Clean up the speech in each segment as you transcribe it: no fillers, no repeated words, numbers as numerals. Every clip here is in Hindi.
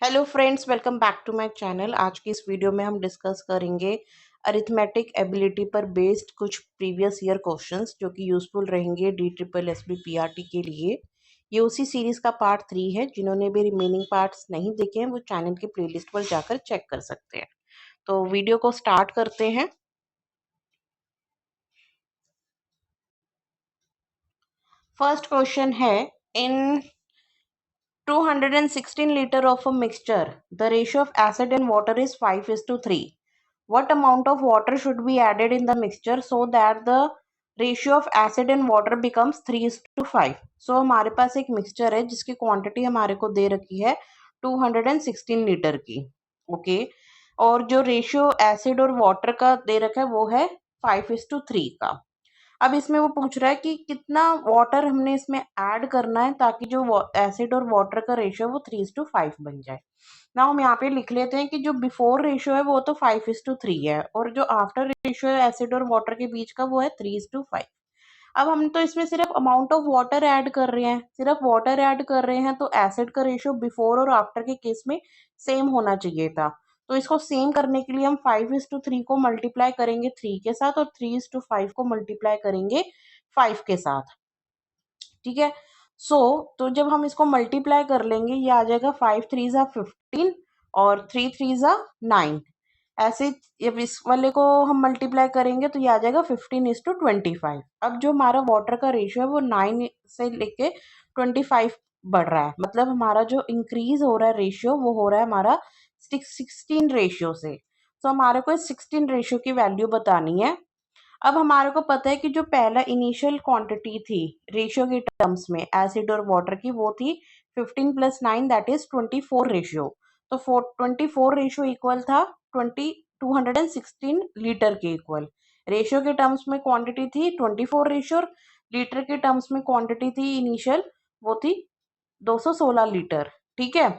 Hello friends, welcome back to my channel. आज की इस वीडियो में हम डिस्कस करेंगे अरिथमेटिक एबिलिटी पर बेस्ड कुछ प्रीवियस ईयर क्वेश्चंस जो कि यूजफुल रहेंगे DSSB PRT के लिए। ये उसी सीरीज का पार्ट 3 है। जिन्होंने भी रिमेनिंग पार्ट्स नहीं देखे हैं वो चैनल के प्लेलिस्ट पर जाकर चेक कर सकते हैं। तो वीडियो को स्टार्ट करते हैं। फर्स्ट क्वेश्चन है, इन 216 liter of a mixture, the ratio of acid and water is 5:3. What amount of water should be added in the mixture so that the ratio of acid and water becomes 3:5? So हमारे पास एक मिक्सचर है जिसकी क्वांटिटी हमारे को दे रखी है 216 लीटर की। ओके, और जो रेशियो एसिड और वाटर का दे रखा है वो है 5:3 का। अब इसमें वो पूछ रहा है कि कितना वाटर हमने इसमें ऐड करना है ताकि जो एसिड और वाटर का रेशियो वो 3:5 बन जाए। ना हम यहाँ पे लिख लेते हैं कि जो बिफोर रेशियो है वो तो 5:3 है और जो आफ्टर रेशियो है एसिड और वाटर के बीच का वो है 3:5। अब हम तो इसमें सिर्फ अमाउंट ऑफ वाटर ऐड कर रहे हैं, सिर्फ वाटर ऐड कर रहे हैं, तो एसिड का रेशियो बिफोर और आफ्टर के केस में सेम होना चाहिए था। तो इसको सेम करने के लिए हम 5:3 को मल्टीप्लाई करेंगे 3 के साथ और 3:5 को मल्टीप्लाई करेंगे 5 के साथ। ठीक है। तो जब हम इसको मल्टीप्लाई कर लेंगे ये आ जाएगा 5 3 = 15 और 3 3 = 9। ऐसे जब इस वाले को हम मल्टीप्लाई करेंगे तो ये आ जाएगा 15:25। अब जो हमारा वाटर का रेशियो है वो 9 से लेके 25 बढ़ रहा है, मतलब हमारा जो इंक्रीज हो रहा है रेशियो वो हो रहा है हमारा 16 रेशियो से। तो हमारे को 16 रेशियो की वैल्यू बतानी है। अब हमारे को पता है कि जो पहला इनिशियल क्वांटिटी थी रेशियो के टर्म्स में एसिड और वाटर की वो थी 15 + 9 दैट इज 24 रेशियो। तो 24 रेशियो इक्वल था 216 लीटर के इक्वल। रेशियो के टर्म्स में क्वांटिटी थी 24 रेशियो, लीटर के टर्म्स में क्वांटिटी थी इनिशियल वो थी 216 लीटर। ठीक है।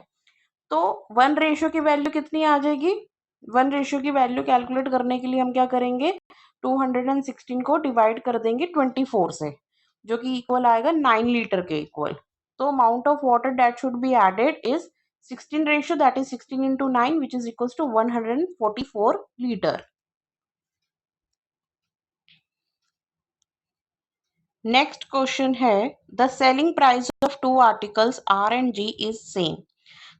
तो 1 रेशियो की वैल्यू कितनी आ जाएगी? 1 रेशियो की वैल्यू कैलकुलेट करने के लिए हम क्या करेंगे, 216 को डिवाइड कर देंगे 24 से, जो कि इक्वल आएगा 9 लीटर के इक्वल। तो amount of water that should be added is 16 ratio that is 16 into 9 which is equals to 144 litre. Next question है, the selling price of two articles R and G is same.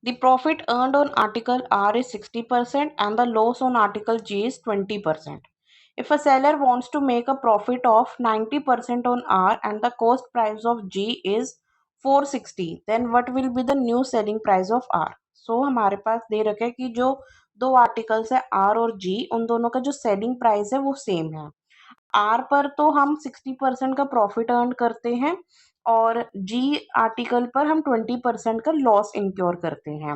The profit earned on article R is 60% and the loss on article G is 20%. If a seller wants to make a profit of 90% on R and the cost price of G is 460, then what will be the new selling price of R? So हमारे पास दे रखा है कि जो दो आर्टिकल्स है R और G, उन दोनों का जो सेलिंग प्राइस है वो सेम है। आर पर तो हम 60% का प्रॉफिट अर्न करते हैं और जी आर्टिकल पर हम 20% का लॉस इंक्योर करते हैं।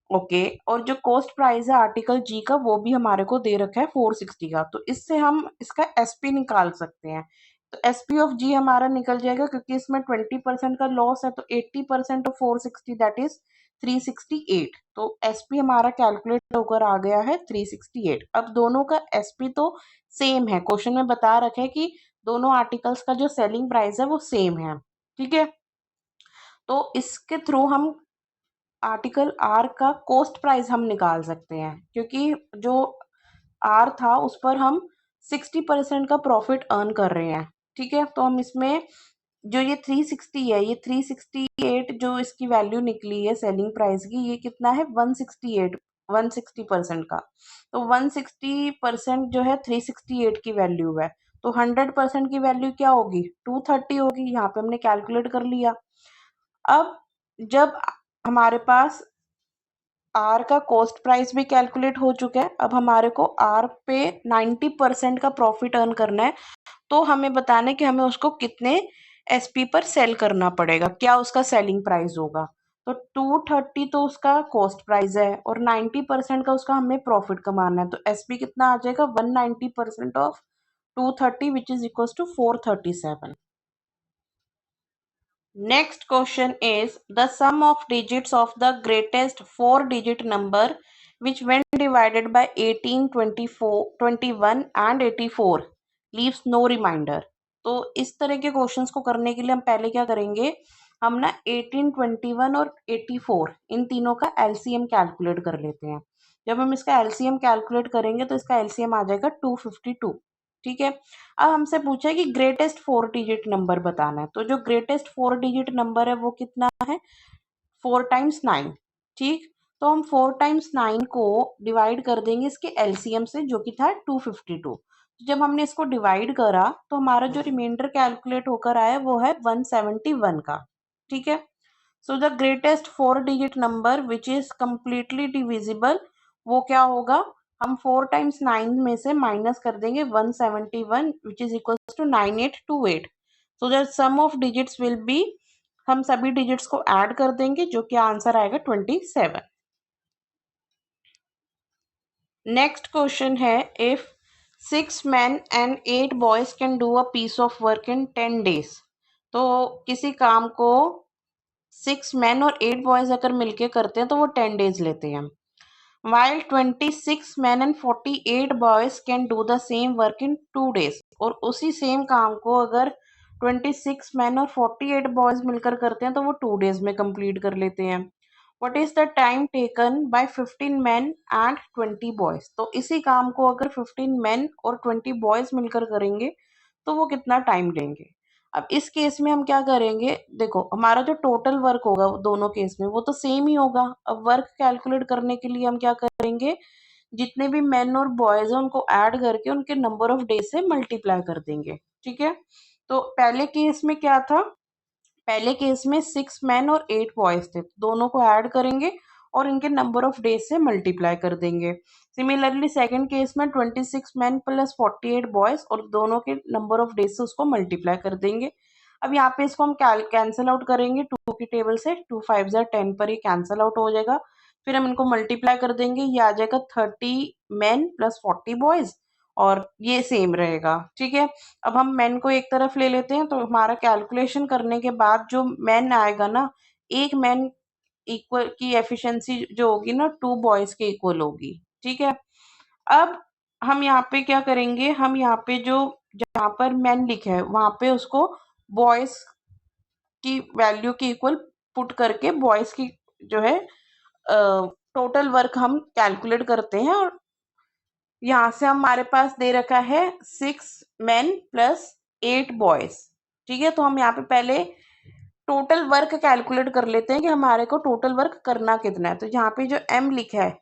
ओके, और जो कॉस्ट प्राइस है आर्टिकल जी का वो भी हमारे को दे रखा है 460 का। तो इससे हम इसका एसपी निकाल सकते हैं। तो एसपी ऑफ जी हमारा निकल जाएगा क्योंकि इसमें 20% का लॉस है, तो 80% ऑफ 460 दैट इज 368। तो एसपी हमारा कैलकुलेट होकर आ गया है 368। अब दोनों का एसपी तो सेम है, क्वेश्चन में बता रखा है कि दोनों आर्टिकल्स का जो सेलिंग प्राइस है वो सेम है। ठीक है। तो इसके थ्रू हम आर्टिकल आर का कॉस्ट प्राइस हम निकाल सकते हैं, क्योंकि जो आर था उस पर हम 60% का प्रॉफिट अर्न कर रहे हैं। ठीक है। तो हम इसमें जो ये 360 है, ये 368 जो इसकी वैल्यू निकली है सेलिंग प्राइस की, ये कितना है 168, 160% का। तो 160% जो है 368 की वैल्यू है। तो 100% की वैल्यू क्या होगी, 230 होगी। यहाँ पे हमने कैलकुलेट कर लिया। अब जब हमारे पास आर का कॉस्ट प्राइस भी कैलकुलेट हो चुका है, अब हमारे को आर पे 90% का प्रॉफिट अर्न करना है। तो हमें बताना है कि हमें उसको कितने एसपी पर सेल करना पड़ेगा, क्या उसका सेलिंग प्राइस होगा। तो 230 तो उसका कॉस्ट प्राइस है और 90% का उसका हमें प्रॉफिट कमाना है। तो एसपी कितना आ जाएगा, 190% of 230 which is equal to 437। Next question is, the sum of digits of the greatest 4-digit number which when divided by 18, 24, 21 and 84 leaves no remainder. तो इस तरह के क्वेश्चंस को करने के लिए हम पहले क्या करेंगे, हम ना 18, 21 और 84 इन तीनों का एलसीएम कैलकुलेट कर लेते हैं। जब हम इसका एलसीएम कैलकुलेट करेंगे तो इसका एलसीएम आ जाएगा 252। ठीक है। अब हमसे पूछा है कि ग्रेटेस्ट 4 डिजिट नंबर बताना है, तो जो ग्रेटेस्ट 4 डिजिट नंबर है वो कितना है? 4 टाइम्स 9। ठीक। तो हम 4 टाइम्स 9 को डिवाइड कर देंगे इसके एलसीएम से, जो कि था 252। जब हमने इसको डिवाइड करा तो हमारा जो रिमाइंडर कैलकुलेट होकर आया वो है 171 का। ठीक है। So the greatest 4 digit number which is completely divisible, वो क्या होगा? हम 4 टाइम्स 9 में से माइनस कर देंगे 171 which is equal to 9828। So the sum of digits will be, हम सभी डिजिट्स को ऐड कर देंगे जो कि आंसर आएगा 27। नेक्स्ट क्वेश्चन है, if 6 men and 8 boys can do a piece of work in 10 days। तो किसी काम को 6 men और 8 boys अगर मिलके करते हैं तो वो 10 days लेते हैं। While 26 men and 48 boys can do the same work in 2 days। और उसी सेम काम को अगर 26 men और 48 boys मिलकर करते हैं तो वो 2 days में कंप्लीट कर लेते हैं। What is the time taken by 15 men and 20 boys? तो इसी काम को अगर 15 men और 20 boys मिलकर करेंगे तो वो कितना टाइम लेंगे? अब इस केस में हम क्या करेंगे, देखो हमारा जो टोटल वर्क होगा वो दोनों केस में वो तो सेम ही होगा। अब वर्क कैलकुलेट करने के लिए हम क्या करेंगे, जितने भी मेन और बॉयज हैं उनको ऐड करके उनके नंबर ऑफ डेज से मल्टीप्लाई कर देंगे। ठीक है। तो पहले केस में क्या था, पहले केस में 6 men और 8 boys थे, दोनों को ऐड करेंगे और इनके नंबर ऑफ डेज से मल्टीप्लाई कर देंगे। सिमिलरली सेकंड केस में 26 men प्लस 48 boys और दोनों के नंबर ऑफ डेज से उसको मल्टीप्लाई कर देंगे। अब यहाँ पे इसको हम कैंसिल आउट करेंगे 2 की टेबल से, 2 5 10 पर ये कैंसिल आउट हो जाएगा। फिर हम इनको मल्टीप्लाई कर देंगे, ये आ जाएगा 30 men प्लस 40 boys और ये सेम रहेगा। ठीक है। अब हम मेन को एक तरफ ले लेते हैं तो हमारा कैलकुलेशन करने के बाद जो मेन आएगा ना, एक मेन इक्वल की एफिशिएंसी जो होगी ना 2 बॉयज के इक्वल होगी। ठीक है। अब हम यहाँ पे क्या करेंगे, हम यहाँ पे जो जहाँ पर मेन लिखा है वहां पे उसको बॉयज की वैल्यू के इक्वल पुट करके बॉयज की जो है टोटल वर्क हम कैलकुलेट करते हैं। और यहाँ से हमारे पास दे रखा है 6 men प्लस 8 boys। ठीक है। तो हम यहाँ पे पहले टोटल वर्क कैलकुलेट कर लेते हैं कि हमारे को टोटल वर्क करना कितना है। तो यहाँ पे जो m लिखा है,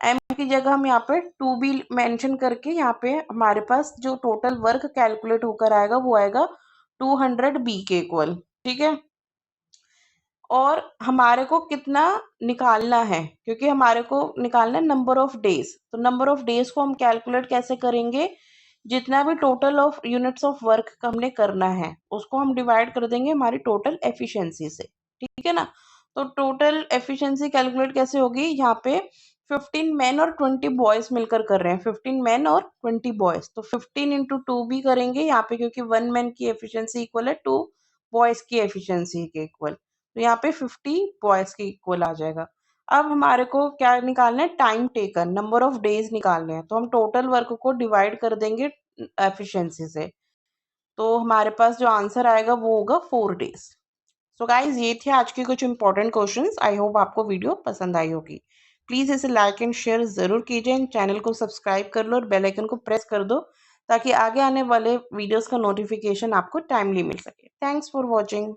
m की जगह हम यहाँ पे 2b मेंशन करके यहाँ पे हमारे पास जो टोटल वर्क कैलकुलेट होकर आएगा वो आएगा 200b के इक्वल। ठीक है। और हमारे को कितना निकालना है, क्योंकि हमारे को निकालना है नंबर ऑफ डेज। तो नंबर ऑफ डेज को हम कैलकुलेट कैसे करेंगे, जितना भी total of units of work हमने करना है उसको हम डिवाइड कर देंगे हमारी टोटल एफिशिएंसी से। ठीक है ना। तो टोटल एफिशिएंसी कैलकुलेट कैसे होगी, यहाँ पे 15 men और 20 boys मिलकर कर रहे हैं, 15 men और 20 boys, तो 15 इंटू 2 भी करेंगे यहाँ पे, क्योंकि 1 man की एफिशिएंसी इक्वल है 2 boys की एफिशिएंसी के इक्वल। तो यहाँ पे 50 बॉयज के इक्वल आ जाएगा। अब हमारे को क्या निकालना है, time taken, number of days निकालने हैं। तो हम टोटल वर्क को डिवाइड कर देंगे एफिशिएंसी से, तो हमारे पास जो आंसर आएगा वो होगा 4 days। सो गाइज ये थे आज के कुछ इंपॉर्टेंट क्वेश्चंस। आई होप आपको वीडियो पसंद आई होगी। प्लीज इसे लाइक एंड शेयर जरूर कीजिए, चैनल को सब्सक्राइब कर लो और बेल आइकन को प्रेस कर दो ताकि आगे आने वाले वीडियोस का नोटिफिकेशन आपको टाइमली मिल सके। Thanks for watching.